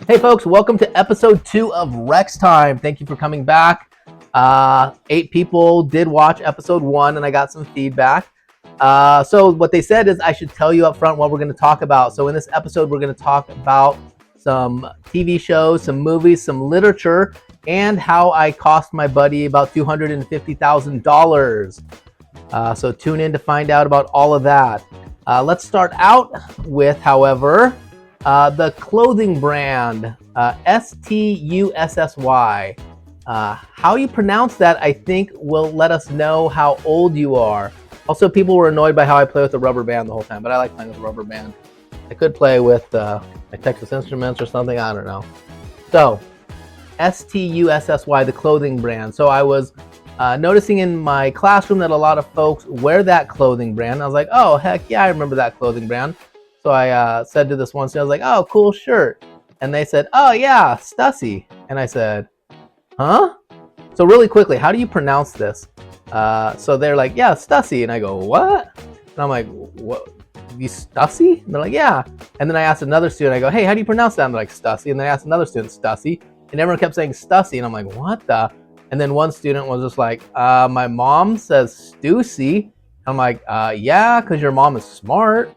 Hey folks, welcome to episode 2 of Rex Time. Thank you for coming back. 8 people did watch episode 1 and I got some feedback. So what they said is I should tell you up front what we're going to talk about. So in this episode, we're going to talk about some TV shows, some movies, some literature, and how I cost my buddy about $250,000. So tune in to find out about all of that. Let's start out with, however, the clothing brand, Stussy. How you pronounce that, I think, will let us know how old you are. Also, people were annoyed by how I play with the rubber band the whole time, but I like playing with the rubber band. I could play with my Texas Instruments or something, I don't know. So, Stussy, the clothing brand. So I was noticing in my classroom that a lot of folks wear that clothing brand. I was like, oh, heck yeah, I remember that clothing brand. So I said to this one student, I was like, oh, cool shirt. And they said, oh, yeah, Stussy. And I said, huh? So really quickly, how do you pronounce this? So they're like, yeah, Stussy. And I go, what? And I'm like, what? You Stussy? And they're like, yeah. And then I asked another student, I go, hey, how do you pronounce that? And they're like, Stussy. And then I asked another student, Stussy. And everyone kept saying Stussy. And I'm like, what the? And then one student was just like, my mom says Stussy. I'm like, yeah, because your mom is smart.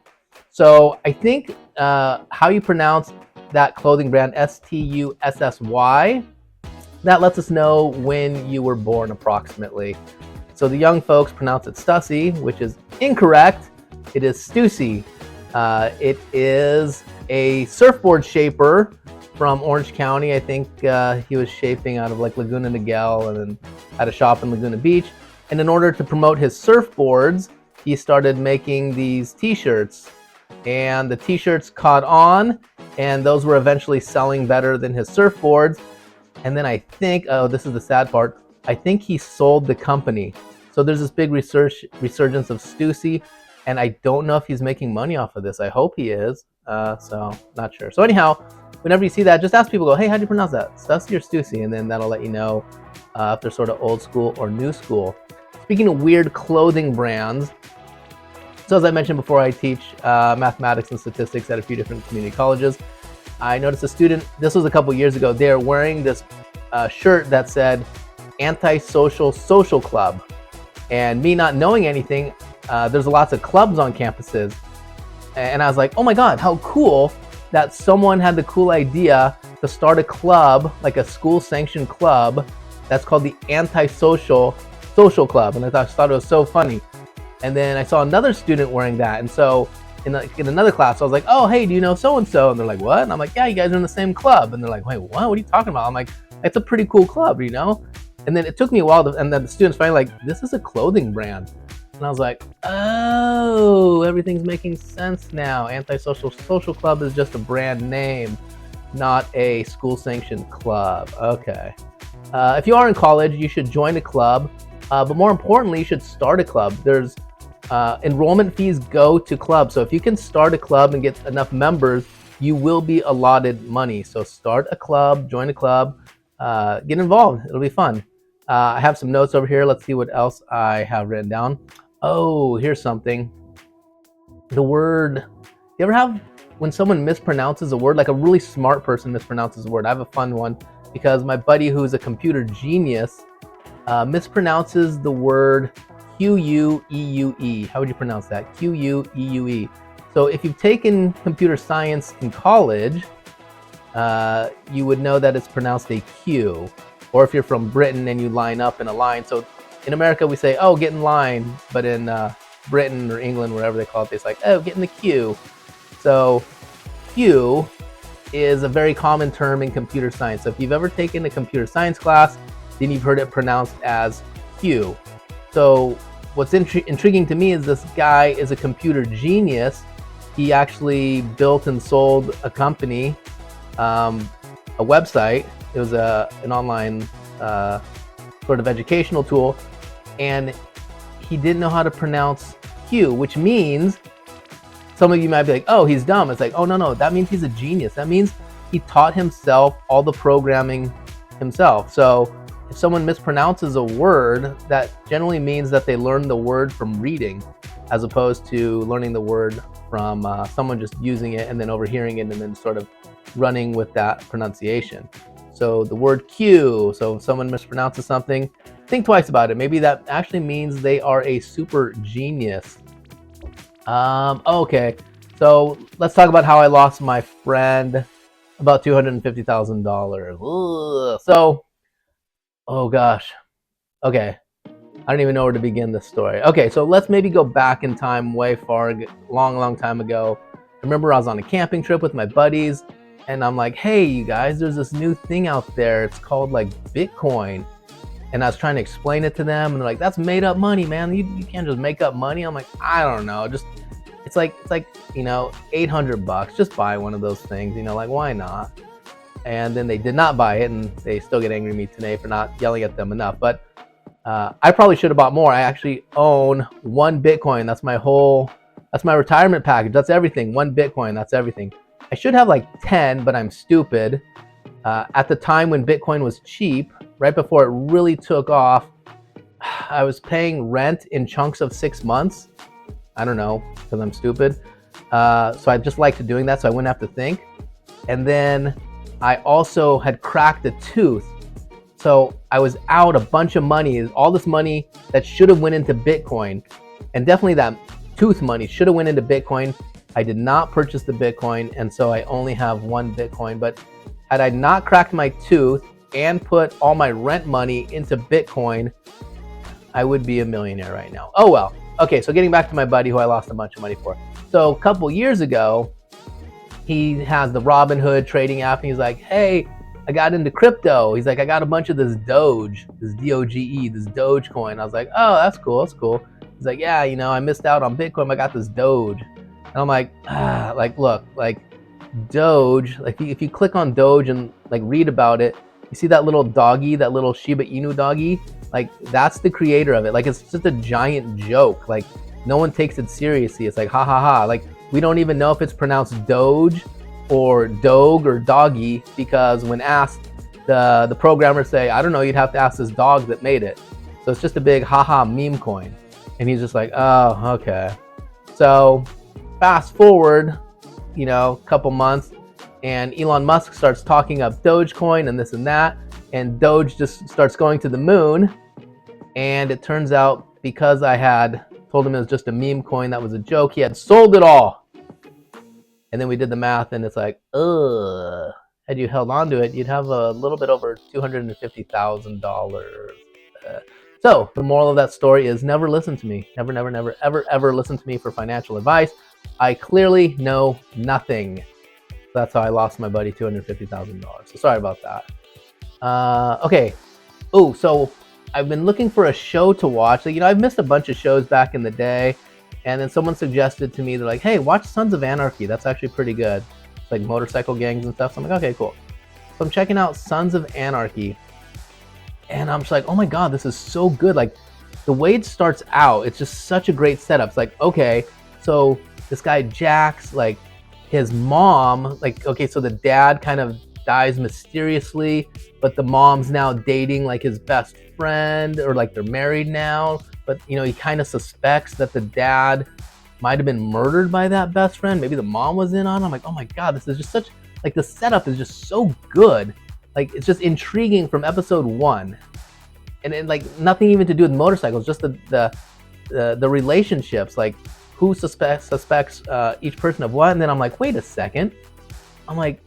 So I think how you pronounce that clothing brand, Stussy, that lets us know when you were born approximately. So the young folks pronounce it Stussy, which is incorrect. It is Stussy. It is a surfboard shaper from Orange County. I think he was shaping out of like Laguna Niguel and then had a shop in Laguna Beach. And in order to promote his surfboards, he started making these t-shirts. And the t-shirts caught on, and those were eventually selling better than his surfboards. And then I think, oh, this is the sad part, I think he sold the company. So there's this big resurgence of Stussy, and I don't know if he's making money off of this. I hope he is, so not sure. So anyhow, whenever you see that, just ask people, go, hey, how do you pronounce that? Stussy or Stussy? And then that'll let you know if they're sort of old school or new school. Speaking of weird clothing brands, so as I mentioned before, I teach mathematics and statistics at a few different community colleges. I noticed a student, this was a couple years ago, they're wearing this shirt that said Antisocial Social Club. And me not knowing anything, there's lots of clubs on campuses. And I was like, oh my God, how cool that someone had the cool idea to start a club, like a school-sanctioned club, that's called the Antisocial Social Club. And I thought it was so funny. And then I saw another student wearing that. And so in another class, I was like, oh, hey, do you know so-and-so? And they're like, what? And I'm like, yeah, you guys are in the same club. And they're like, wait, what? What are you talking about? I'm like, it's a pretty cool club, you know? And then it took me a while, and then the students finally like, this is a clothing brand. And I was like, oh, everything's making sense now. Antisocial Social Club is just a brand name, not a school-sanctioned club. Okay. If you are in college, you should join a club. But more importantly, you should start a club. There's enrollment fees go to clubs. So if you can start a club and get enough members, you will be allotted money. So start a club, join a club, get involved. It'll be fun. I have some notes over here. Let's see what else I have written down. Oh, here's something. The word, you ever have, when someone mispronounces a word, like a really smart person mispronounces a word? I have a fun one because my buddy who's a computer genius mispronounces the word Q-U-E-U-E. How would you pronounce that? Q-U-E-U-E. So if you've taken computer science in college, you would know that it's pronounced a Q. Or if you're from Britain and you line up in a line. So in America, we say, oh, get in line. But in Britain or England, wherever they call it, it's like, oh, get in the queue. So Q is a very common term in computer science. So if you've ever taken a computer science class, then you've heard it pronounced as Q. So what's intriguing to me is this guy is a computer genius. He actually built and sold a company, a website. It was an online sort of educational tool. And he didn't know how to pronounce Q, which means some of you might be like, oh, he's dumb. It's like, oh, no, that means he's a genius. That means he taught himself all the programming himself. So if someone mispronounces a word, that generally means that they learned the word from reading, as opposed to learning the word from someone just using it and then overhearing it and then sort of running with that pronunciation. So the word Q, so if someone mispronounces something, think twice about it. Maybe that actually means they are a super genius. Okay, so let's talk about how I lost my friend about $250,000. So, oh gosh. Okay, I don't even know where to begin this story. Okay, so let's maybe go back in time way far, long time ago. I remember I was on a camping trip with my buddies, and I'm like, hey, you guys, there's this new thing out there. It's called like Bitcoin. And I was trying to explain it to them, and they're like, that's made up money, man. You can't just make up money. I'm like, I don't know. Just it's like $800. Just buy one of those things, like why not? And then they did not buy it, and they still get angry at me today for not yelling at them enough. But I probably should have bought more. I actually own 1 Bitcoin. That's my retirement package. That's everything. 1 Bitcoin. That's everything. I should have like 10, but I'm stupid. At the time when Bitcoin was cheap, right before it really took off, I was paying rent in chunks of 6 months. I don't know, because I'm stupid. So I just liked doing that so I wouldn't have to think. And then I also had cracked a tooth. So I was out a bunch of money, all this money that should have went into Bitcoin. And definitely that tooth money should have went into Bitcoin. I did not purchase the Bitcoin, and so I only have 1 Bitcoin. But had I not cracked my tooth and put all my rent money into Bitcoin, I would be a millionaire right now. Oh well. Okay, so getting back to my buddy who I lost a bunch of money for. So a couple years ago, he has the Robinhood trading app, and he's like, hey, I got into crypto. He's like, I got a bunch of this Doge, this Doge, this Dogecoin. I was like, oh, that's cool. He's like, yeah, I missed out on Bitcoin. I got this Doge. And I'm like, look, Doge, if you click on Doge and read about it, you see that little doggy, that little Shiba Inu doggy? That's the creator of it. It's just a giant joke. No one takes it seriously. It's like, ha ha ha. We don't even know if it's pronounced Doge or Doge or Doggy, because when asked, the programmers say, I don't know, you'd have to ask this dog that made it. So it's just a big haha meme coin. And he's just like, oh, okay. So fast forward, a couple months, and Elon Musk starts talking up Dogecoin and this and that, and Doge just starts going to the moon. And it turns out, because I had told him it was just a meme coin that was a joke, he had sold it all. And then we did the math, and it's like, had you held on to it, you'd have a little bit over $250,000. So the moral of that story is never listen to me. Never, ever listen to me for financial advice. I clearly know nothing. That's how I lost my buddy $250,000. So sorry about that. Okay. Oh, so I've been looking for a show to watch. I've missed a bunch of shows back in the day. And then someone suggested to me, they're like, hey, watch Sons of Anarchy. That's actually pretty good. It's like motorcycle gangs and stuff. So I'm like, okay, cool. So I'm checking out Sons of Anarchy. And I'm just like, oh my God, this is so good. The way it starts out, it's just such a great setup. It's like, okay, so this guy Jax, his mom, okay, so the dad kind of dies mysteriously, but the mom's now dating his best friend, or they're married now. But he kind of suspects that the dad might have been murdered by that best friend. Maybe the mom was in on it. I'm like, oh my God, this is just such, the setup is just so good. It's just intriguing from episode 1. And nothing even to do with motorcycles, just the relationships, who suspects each person of what. And then I'm like, wait a second. I'm like,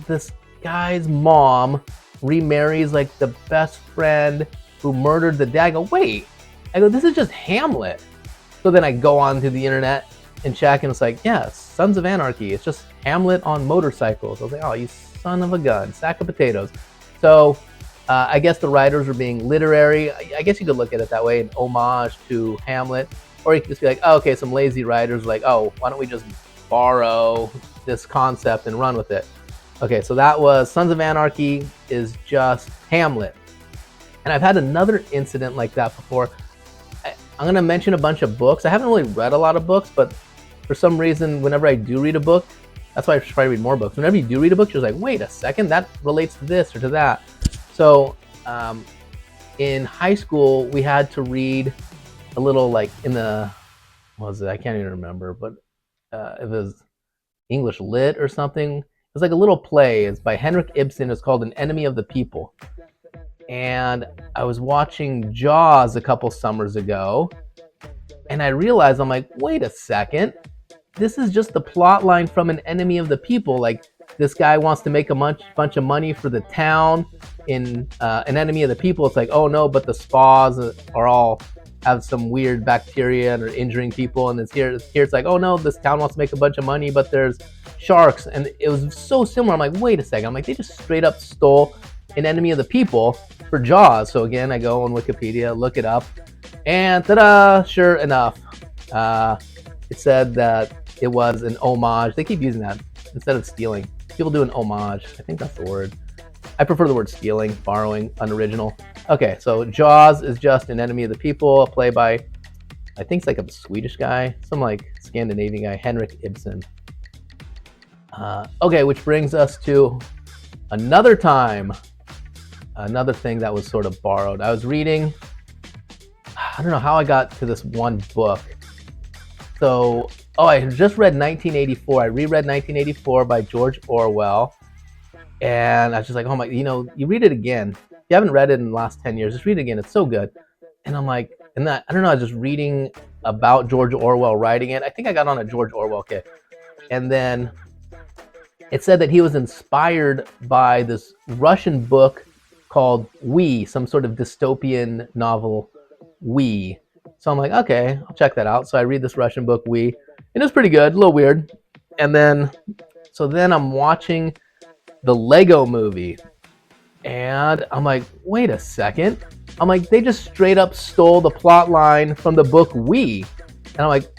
this guy's mom remarries the best friend who murdered the dad. I go, wait. This is just Hamlet. So then I go on to the internet and check, and it's like, yeah, Sons of Anarchy. It's just Hamlet on motorcycles. I was like, oh, you son of a gun, sack of potatoes. So I guess the writers were being literary. I guess you could look at it that way, an homage to Hamlet. Or you could just be like, oh, okay, some lazy writers were like, oh, why don't we just borrow this concept and run with it? Okay, so that was Sons of Anarchy is just Hamlet. And I've had another incident like that before. I'm going to mention a bunch of books. I haven't really read a lot of books, but for some reason, whenever I do read a book, that's why I should probably read more books. Whenever you do read a book, you're like, wait a second, that relates to this or to that. So in high school, we had to read a little in the, what was it? I can't even remember, but it was English Lit or something. It's like a little play. It's by Henrik Ibsen. It's called An Enemy of the People. And I was watching Jaws a couple summers ago, and I realized, I'm like, wait a second. This is just the plot line from An Enemy of the People. Like, this guy wants to make a bunch of money for the town. In An Enemy of the People, it's like, oh no, but the spas are all have some weird bacteria and are injuring people. And here it's like, oh no, this town wants to make a bunch of money, but there's sharks. And it was so similar. I'm like, wait a second. I'm like, they just straight up stole An Enemy of the People for Jaws. So again, I go on Wikipedia, look it up, and ta-da! Sure enough, it said that it was an homage. They keep using that instead of stealing. People do an homage. I think that's the word. I prefer the word stealing, borrowing, unoriginal. Okay, so Jaws is just An Enemy of the People, a play by, I think it's like a Swedish guy, some like Scandinavian guy, Henrik Ibsen. Okay, which brings us to another time, another thing that was sort of borrowed. I was reading, I don't know how I got to this one book. So, I just read 1984. I reread 1984 by George Orwell. And I was just like, oh my, you read it again. If you haven't read it in the last 10 years, just read it again. It's so good. And I'm like, I don't know, I was just reading about George Orwell writing it. I think I got on a George Orwell kick. And then it said that he was inspired by this Russian book called We, some sort of dystopian novel, We. So I'm like, okay, I'll check that out. So I read this Russian book, We, and it's pretty good, a little weird. And then I'm watching the Lego movie, and I'm like, wait a second. I'm like, they just straight up stole the plot line from the book We. And I'm like,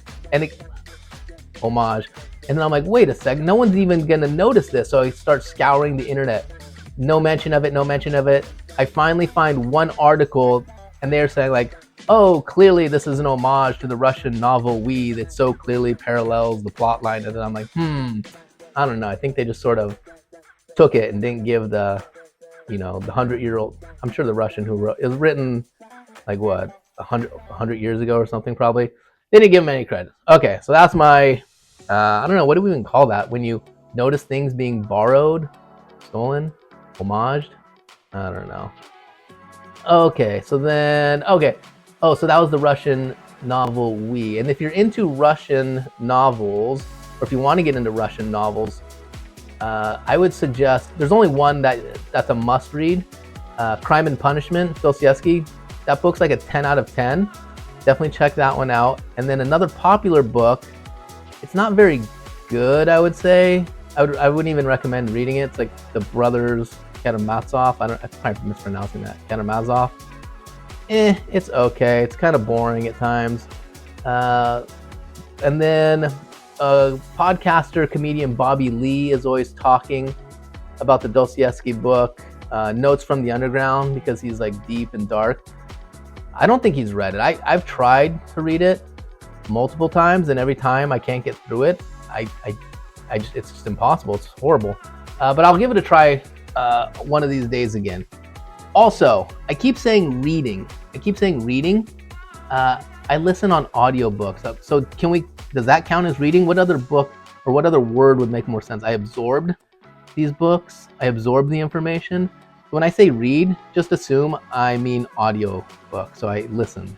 homage. And then I'm like, wait a second, no one's even gonna notice this. So I start scouring the internet. No mention of it. I finally find one article, and they're saying like, oh, clearly this is an homage to the Russian novel We that so clearly parallels the plot line. And then I'm like, I don't know. I think they just sort of took it and didn't give the 100-year-old, I'm sure the Russian who wrote it was written like what, 100 years ago or something probably. They didn't give him any credit. Okay, so that's my, I don't know, what do we even call that when you notice things being borrowed, stolen, homaged? I don't know. Okay, so then, so that was the Russian novel We. And if you're into Russian novels, or if you want to get into Russian novels, I would suggest, there's only one that's a must read, Crime and Punishment, Dostoevsky. That book's like a 10 out of 10. Definitely check that one out. And then another popular book, it's not very good, I would say. I wouldn't even recommend reading it. It's like the Brothers Karamazov. I'm probably mispronouncing that. Karamazov. It's okay. It's kind of boring at times. And then podcaster, comedian Bobby Lee is always talking about the Dostoevsky book, Notes from the Underground, because he's like deep and dark. I don't think he's read it. I've tried to read it multiple times, and every time I can't get through it. It's just impossible. It's horrible. But I'll give it a try one of these days again. Also, I keep saying reading. I listen on audiobooks. So does that count as reading? What other book or what other word would make more sense? I absorbed these books. I absorbed the information. When I say read, just assume I mean audio book. So I listen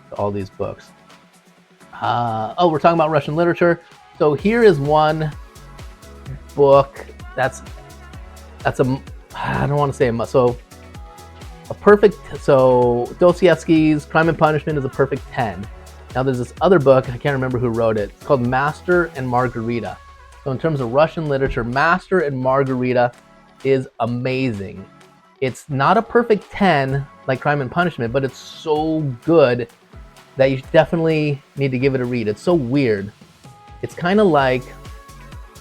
to all these books. We're talking about Russian literature. So here is one book that's a, I don't want to say a must. So Dostoevsky's Crime and Punishment is a perfect 10. Now there's this other book, I can't remember who wrote it. It's called Master and Margarita. So in terms of Russian literature, Master and Margarita is amazing. It's not a perfect 10 like Crime and Punishment, but it's so good that you definitely need to give it a read. It's so weird. It's kind of like,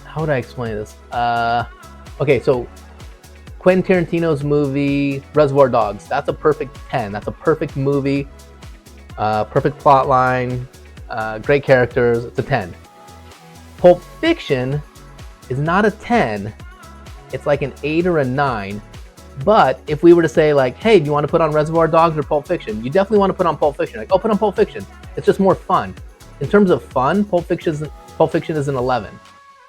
how would I explain this? So Quentin Tarantino's movie Reservoir Dogs, that's a perfect 10. That's a perfect movie, perfect plot line, great characters. It's a 10. Pulp Fiction is not a 10. It's like an 8 or a 9. But if we were to say like, hey, do you want to put on Reservoir Dogs or Pulp Fiction? You definitely want to put on Pulp Fiction. Like, put on Pulp Fiction. It's just more fun. In terms of fun, Pulp Fiction is an 11.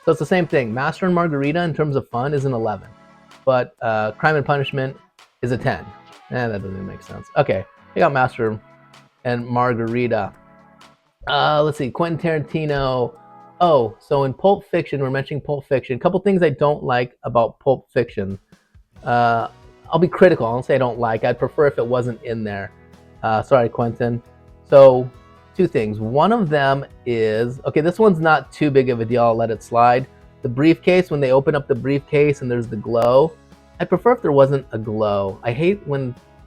So it's the same thing. Master and Margarita in terms of fun is an 11, but Crime and Punishment is a 10. That doesn't even make sense. Okay, we got Master and Margarita. Let's see, Quentin Tarantino. Oh, so in Pulp Fiction, we're mentioning Pulp Fiction. A couple things I don't like about Pulp Fiction. I'll be critical. I'll say I don't like. I'd prefer if it wasn't in there. Sorry, Quentin. So, two things. One of them is, okay, this one's not too big of a deal. I'll let it slide. The briefcase, when they open up the briefcase and there's the glow, I prefer if there wasn't a glow. I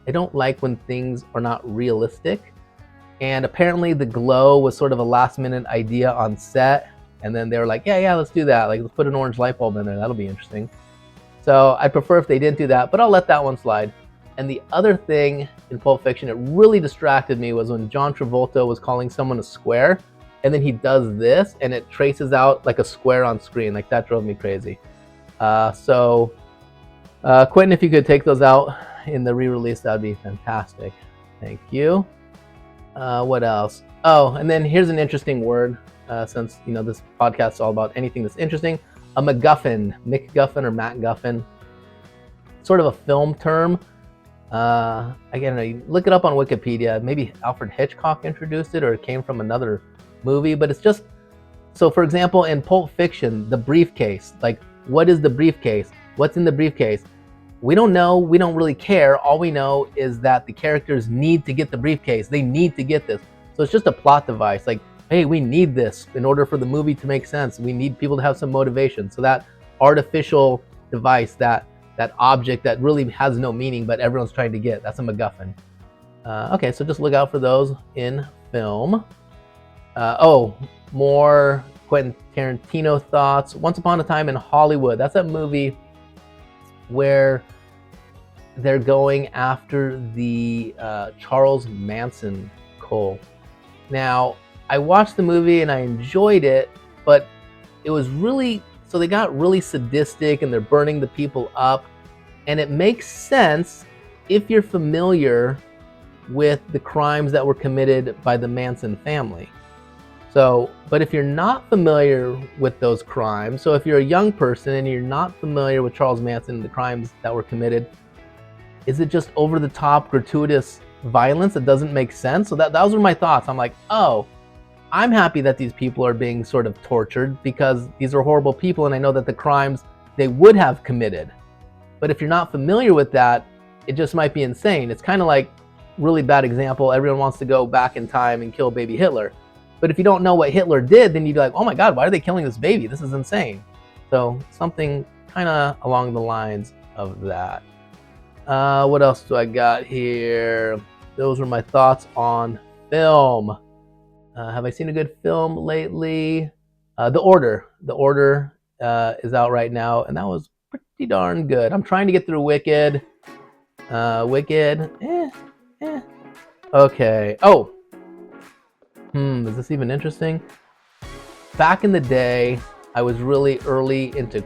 don't like when things are not realistic. And apparently the glow was sort of a last minute idea on set. And then they were like, yeah, let's do that. Like, let's put an orange light bulb in there. That'll be interesting. So I prefer if they didn't do that, but I'll let that one slide. And the other thing in Pulp Fiction, it really distracted me, was when John Travolta was calling someone a square, and then he does this, and it traces out like a square on screen. Like, that drove me crazy. Quentin, if you could take those out in the re-release, that would be fantastic. Thank you. What else? Oh, and then here's an interesting word, since this podcast is all about anything that's interesting. A MacGuffin, MacGuffin or MacGuffin, sort of a film term. Again, you look it up on Wikipedia. Maybe Alfred Hitchcock introduced it, or it came from another movie. But it's just, so for example, in Pulp Fiction, the briefcase. Like, what is the briefcase? What's in the briefcase? We don't know. We don't really care. All we know is that the characters need to get the briefcase. They need to get this. So it's just a plot device. Like, hey, we need this in order for the movie to make sense. We need people to have some motivation. So that artificial device, that object that really has no meaning, but everyone's trying to get, that's a MacGuffin. Okay, so just look out for those in film. More Quentin Tarantino thoughts. Once Upon a Time in Hollywood. That's a movie where they're going after the Charles Manson cult. Now, I watched the movie and I enjoyed it, but it was really, so they got really sadistic and they're burning the people up. And it makes sense if you're familiar with the crimes that were committed by the Manson family. So, but if you're not familiar with those crimes, so if you're a young person and you're not familiar with Charles Manson and the crimes that were committed, is it just over the top, gratuitous violence that doesn't make sense? So those were my thoughts. I'm like, oh, I'm happy that these people are being sort of tortured because these are horrible people and I know that the crimes they would have committed. But if you're not familiar with that, it just might be insane. It's kind of like, really bad example, everyone wants to go back in time and kill baby Hitler. But if you don't know what Hitler did, then you'd be like, oh my God, why are they killing this baby? This is insane. So something kind of along the lines of that. What else do I got here? Those were my thoughts on film. Have I seen a good film lately? The Order. The Order is out right now, and that was pretty darn good. I'm trying to get through Wicked. Okay. Oh. Is this even interesting? Back in the day, I was really early into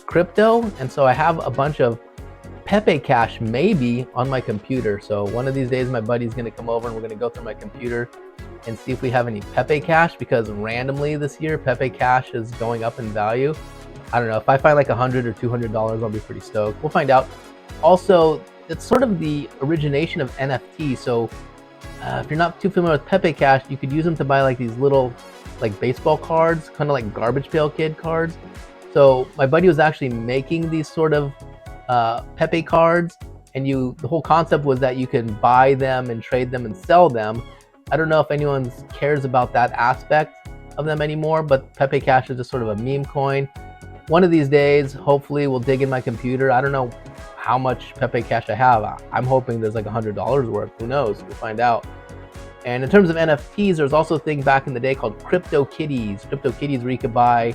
crypto, and so I have a bunch of Pepe Cash maybe on my computer. So one of these days, my buddy's gonna come over and we're gonna go through my computer and see if we have any Pepe Cash, because randomly this year, Pepe Cash is going up in value. I don't know, if I find like $100 or $200, I'll be pretty stoked. We'll find out. Also, it's sort of the origination of NFT. So if you're not too familiar with Pepe Cash, you could use them to buy like these little like baseball cards, kind of like Garbage Pail Kid cards. So my buddy was actually making these sort of Pepe cards, and the whole concept was that you can buy them and trade them and sell them. I don't know if anyone cares about that aspect of them anymore, but Pepe Cash is just sort of a meme coin. One of these days, hopefully we'll dig in my computer. I don't know how much Pepe Cash I have. I'm hoping there's like $100 worth. Who knows? We'll find out. And in terms of NFTs, there's also a thing back in the day called Crypto Kitties. Crypto Kitties, where you could buy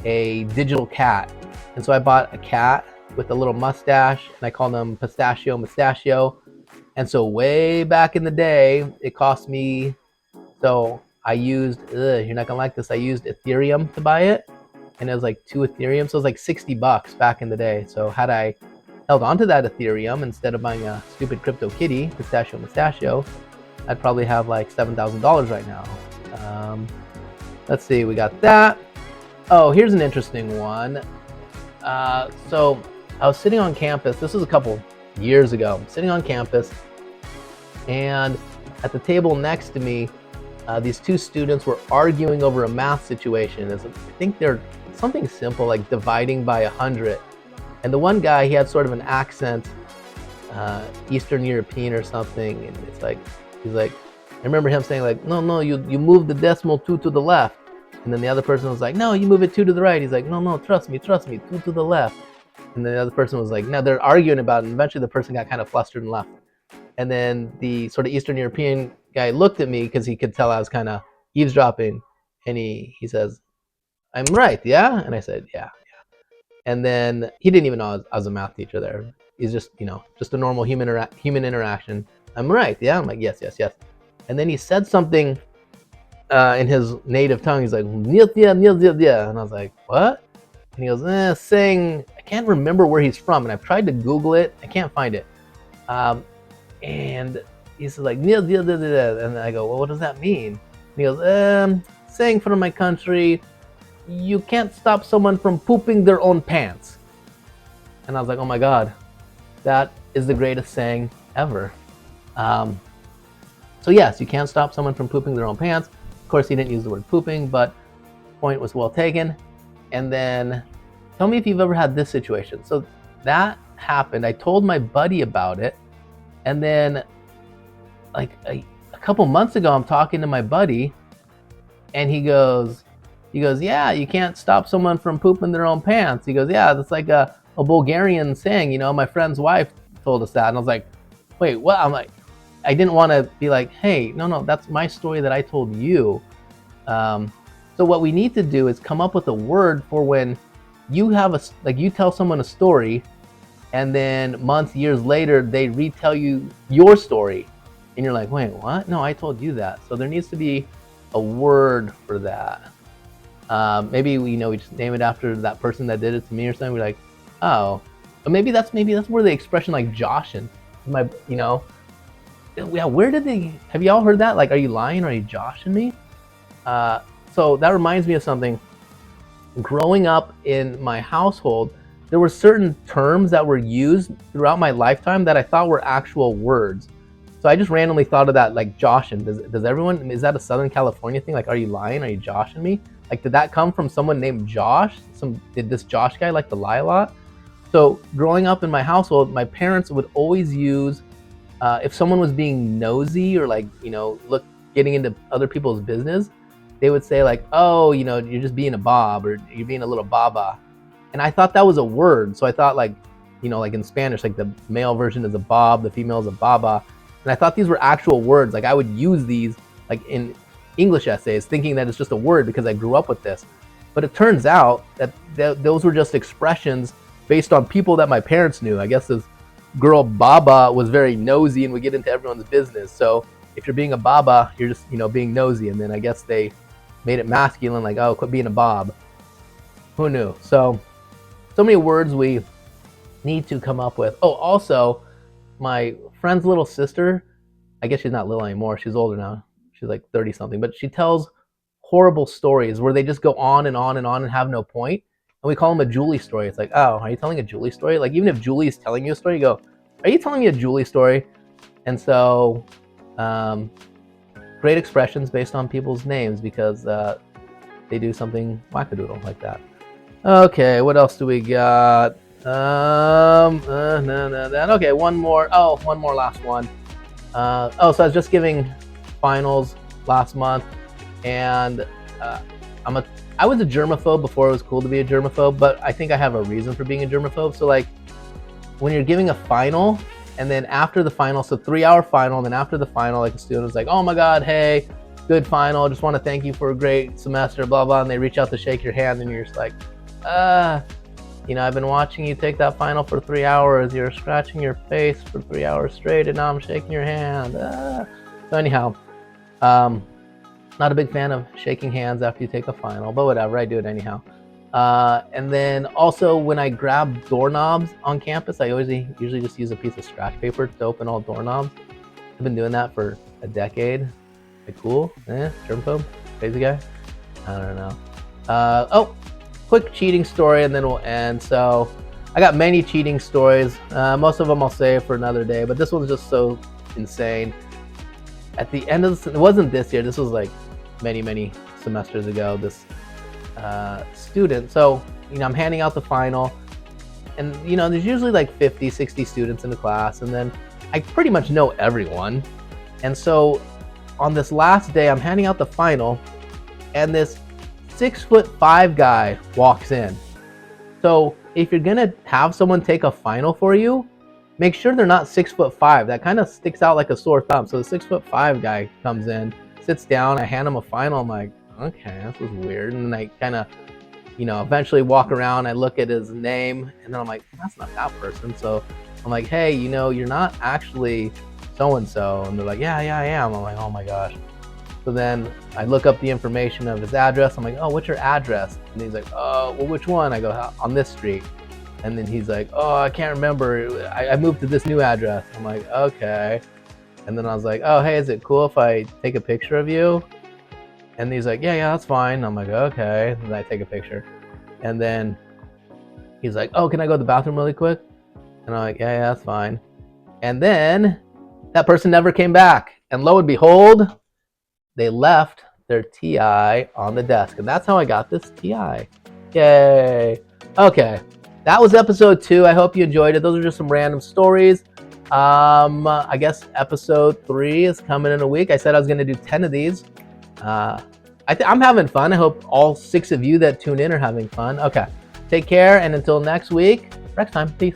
a digital cat. And so I bought a cat with a little mustache, and I call them Pistachio Mustachio. And so way back in the day, it cost me, so I used, you're not gonna like this, I used Ethereum to buy it, and it was like 2 Ethereum, so it was like $60 back in the day. So had I held onto that Ethereum instead of buying a stupid crypto kitty, Pistachio Mustachio, I'd probably have like $7,000 right now. Let's see, we got that. Oh, here's an interesting one. So I was sitting on campus. This was a couple years ago. I'm sitting on campus, and at the table next to me, these two students were arguing over a math situation. I think they're something simple like dividing by 100. And the one guy, he had sort of an accent, Eastern European or something. And it's like, he's like, I remember him saying like, no, you move the decimal 2 to the left. And then the other person was like, no, you move it 2 to the right. He's like, no, trust me, 2 to the left. And then the other person was like, no, they're arguing about it. And eventually the person got kind of flustered and left. And then the sort of Eastern European guy looked at me because he could tell I was kind of eavesdropping. And he says, I'm right, yeah? And I said, yeah. And then he didn't even know I was a math teacher there. He's just, just a normal human interaction. I'm right, yeah? I'm like, yes. And then he said something in his native tongue. He's like, yeah. And I was like, what? And he goes, saying, I can't remember where he's from. And I've tried to Google it. I can't find it. And he's like, and I go, well, what does that mean? And he goes, saying from my country, you can't stop someone from pooping their own pants. And I was like, oh my God, that is the greatest saying ever. So yes, you can't stop someone from pooping their own pants. Of course, he didn't use the word pooping, but the point was well taken. And then tell me if you've ever had this situation. So that happened. I told my buddy about it. And then like a couple months ago, I'm talking to my buddy and he goes, yeah, you can't stop someone from pooping their own pants. He goes, yeah, that's like a Bulgarian saying, my friend's wife told us that. And I was like, wait, what? I'm like, I didn't want to be like, hey, no, that's my story that I told you. So what we need to do is come up with a word for when you have you tell someone a story and then months, years later, they retell you your story. And you're like, wait, what? No, I told you that. So there needs to be a word for that. Maybe we just name it after that person that did it to me or something. We're like, oh, but maybe that's where the expression like joshin', yeah. Where did have you all heard that? Like, are you lying? Are you joshing me? So that reminds me of something. Growing up in my household, there were certain terms that were used throughout my lifetime that I thought were actual words. So I just randomly thought of that, like joshin'. Does everyone, is that a Southern California thing? Like, are you lying? Are you joshing me? Like, did that come from someone named Josh? Did this Josh guy like to lie a lot? So growing up in my household, my parents would always use, if someone was being nosy or like, getting into other people's business, they would say like, oh, you're just being a bob, or you're being a little baba. And I thought that was a word. So I thought like, like in Spanish, like the male version is a bob, the female is a baba. And I thought these were actual words. Like I would use these like in English essays thinking that it's just a word because I grew up with this. But it turns out that those were just expressions based on people that my parents knew. I guess this girl Baba was very nosy and would get into everyone's business. So if you're being a Baba, you're just, being nosy. And then I guess they made it masculine, like, oh, quit being a Bob. Who knew? So many words we need to come up with. Oh, also, my friend's little sister, I guess she's not little anymore. She's older now. She's like 30 something, but she tells horrible stories where they just go on and on and on and have no point. And we call them a Julie story. It's like, oh, are you telling a Julie story? Like, even if Julie is telling you a story, you go, are you telling me a Julie story? And so, great expressions based on people's names because they do something wackadoodle like that. Okay, what else do we got? Okay, one more last one. So I was just giving finals last month, and I was a germaphobe before it was cool to be a germaphobe, but I think I have a reason for being a germaphobe. So like when you're giving a final, and then after the final, so 3-hour final, and then after the final, like a student was like, oh my God, hey, good final, just want to thank you for a great semester, blah, blah, and they reach out to shake your hand, and you're just like, I've been watching you take that final for 3 hours, you're scratching your face for 3 hours straight, and now I'm shaking your hand. So anyhow, not a big fan of shaking hands after you take a final, but whatever, I do it anyhow. And then also when I grab doorknobs on campus, I usually just use a piece of scratch paper to open all doorknobs. I've been doing that for a decade. Like, cool? Germaphobe? Crazy guy? I don't know. quick cheating story, and then we'll end. So I got many cheating stories. Most of them I'll save for another day, but this one's just so insane. At the end of it wasn't this year. This was like many semesters ago. This student. So I'm handing out the final, and there's usually like 50, 60 students in the class, and then I pretty much know everyone. And so on this last day, I'm handing out the final, and this 6'5" guy walks in. So if you're gonna have someone take a final for you, make sure they're not 6'5". That kind of sticks out like a sore thumb. So the 6'5" guy comes in, sits down, I hand him a final. I'm like, okay, this was weird. And I kind of, eventually walk around, I look at his name, and then I'm like, that's not that person. So I'm like, hey, you're not actually so-and-so. And they're like, yeah, I am. I'm like, oh my gosh. So then I look up the information of his address. I'm like, oh, what's your address? And he's like, oh, well, which one? I go, on this street. And then he's like, oh, I can't remember. I moved to this new address. I'm like, okay. And then I was like, oh, hey, is it cool if I take a picture of you? And he's like, yeah, that's fine. I'm like, okay. And then I take a picture. And then he's like, oh, can I go to the bathroom really quick? And I'm like, yeah, that's fine. And then that person never came back. And lo and behold, they left their TI on the desk. And that's how I got this TI. Yay. Okay. That was episode 2. I hope you enjoyed it. Those are just some random stories. I guess episode 3 is coming in a week. I said I was going to do 10 of these. I'm having fun. I hope all 6 of you that tune in are having fun. Okay. Take care. And until next week, next time. Peace.